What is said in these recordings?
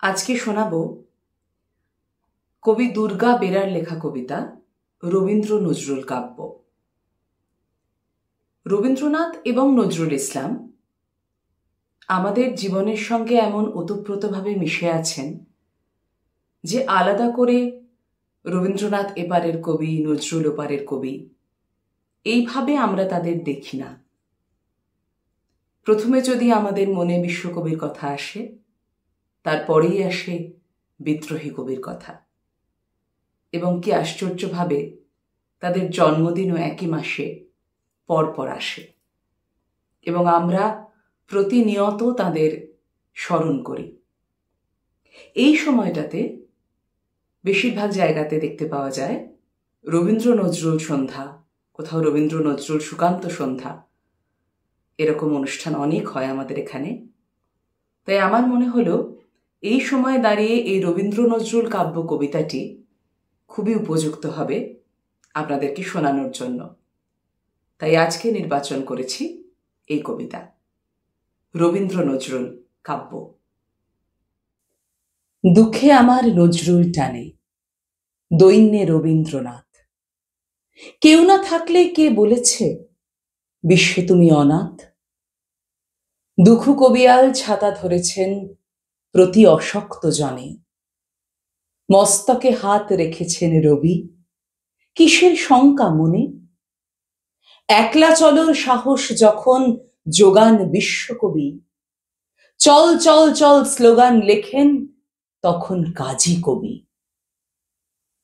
আজকে শোনাব কবি দুর্গা বেরার লেখা কবিতা রবীন্দ্র নজরুল কাব্য। রবীন্দ্রনাথ এবং নজরুল ইসলাম আমাদের জীবনের সঙ্গে এমন ওতপ্রোতভাবে মিশে আছেন যে আলাদা করে রবীন্দ্রনাথ এপারের কবি, নজরুল ওপারের কবি, এইভাবে আমরা তাদের দেখি না। প্রথমে যদি আমাদের মনে বিশ্বকবির কথা আসে, তারপরেই আসে বিদ্রোহী কবির কথা। এবং কি আশ্চর্যভাবে তাদের জন্মদিনও একই মাসে পরপর আসে এবং আমরা প্রতিনিয়ত তাদের স্মরণ করি। এই সময়টাতে বেশিরভাগ জায়গাতে দেখতে পাওয়া যায় রবীন্দ্র নজরুল সন্ধ্যা, কোথাও রবীন্দ্র নজরুল সুকান্ত সন্ধ্যা, এরকম অনুষ্ঠান অনেক হয় আমাদের এখানে। তাই আমার মনে হলো এই সময়ে দাঁড়িয়ে এই রবীন্দ্র নজরুল কাব্য কবিতাটি খুবই উপযুক্ত হবে আপনাদেরকে শোনানোর জন্য। তাই আজকে নির্বাচন করেছি এই কবিতা, রবীন্দ্র নজরুল কাব্য। দুঃখে আমার নজরুল টানে, দৈন্যে রবীন্দ্রনাথ। কেউ না থাকলে কে বলেছে বিশ্বে তুমি অনাথ? দুঃখু কবিয়াল ছাতা ধরেছেন প্রতি অশক্ত জনে, মস্তকে হাত রেখেছেন রবি, কিসের শঙ্কা মনে? একলা চলর সাহস যখন যোগান বিশ্বকবি, চল চল চল স্লোগান লেখেন তখন কাজী কবি।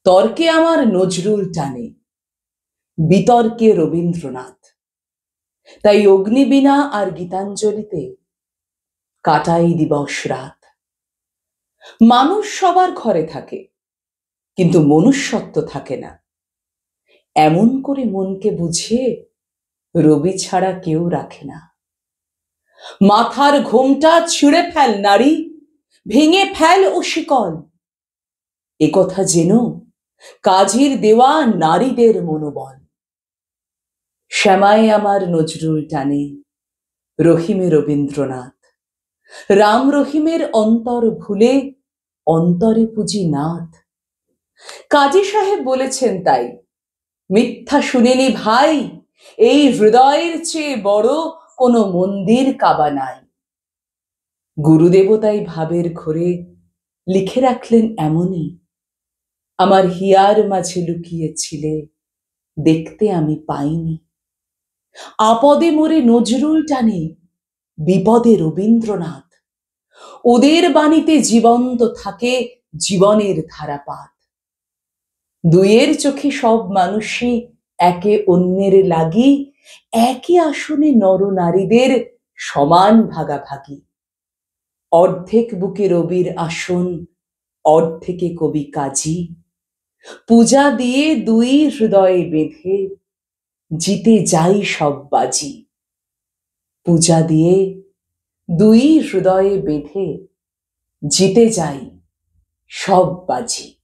তর্কে আমার নজরুল টানে, বিতর্কে রবীন্দ্রনাথ। তাই অগ্নিবীণা আর গীতাঞ্জলিতে কাটাই দিবস রাত। মানুষ সবার ঘরে থাকে, কিন্তু মনুষ্যত্ব থাকে না। এমন করে মনকে বুঝিয়ে রবি ছাড়া কেউ রাখে না। মাথার ঘোমটা ছিঁড়ে ফেল নারী, ভেঙে ফেল ও শিকল। একথা যেন কাজীর দেওয়া নারীদের মনোবল। শ্যামায় আমার নজরুল টানে, রহিমে রবীন্দ্রনাথ। রাম রহিমের অন্তর ভুলে অন্তরে পুজি নাথ। কাজী সাহেব বলেছেন তাই, মিথ্যা শুনিনি ভাই, এই হৃদয়ের চেয়ে বড় কোনো মন্দির কাবা নাই। গুরুদেবতাই ভাবের ঘরে লিখে রাখলেন এমনই, আমার হিয়ার মাঝে লুকিয়েছিলে, দেখতে আমি পাইনি। আপদে মোরে নজরুল টানে, বিপদে রবীন্দ্রনাথ। ওদের বাণীতে জীবন্ত থাকে জীবনের ধারাপাত। দুইয়ের চোখে সব মানুষই একে অন্যের লাগি, একই আসনে নর নারীদের সমান ভাগাভাগি। অর্ধেক বুকে রবির আসন, অর্ধেকে কবি কাজী। পূজা দিয়ে দুই হৃদয়ে বেঁধে জিতে যাই সব বাজি। পূজা দিয়ে দুই হৃদয়ে বেঁধে জিতে যাই সব বাজি।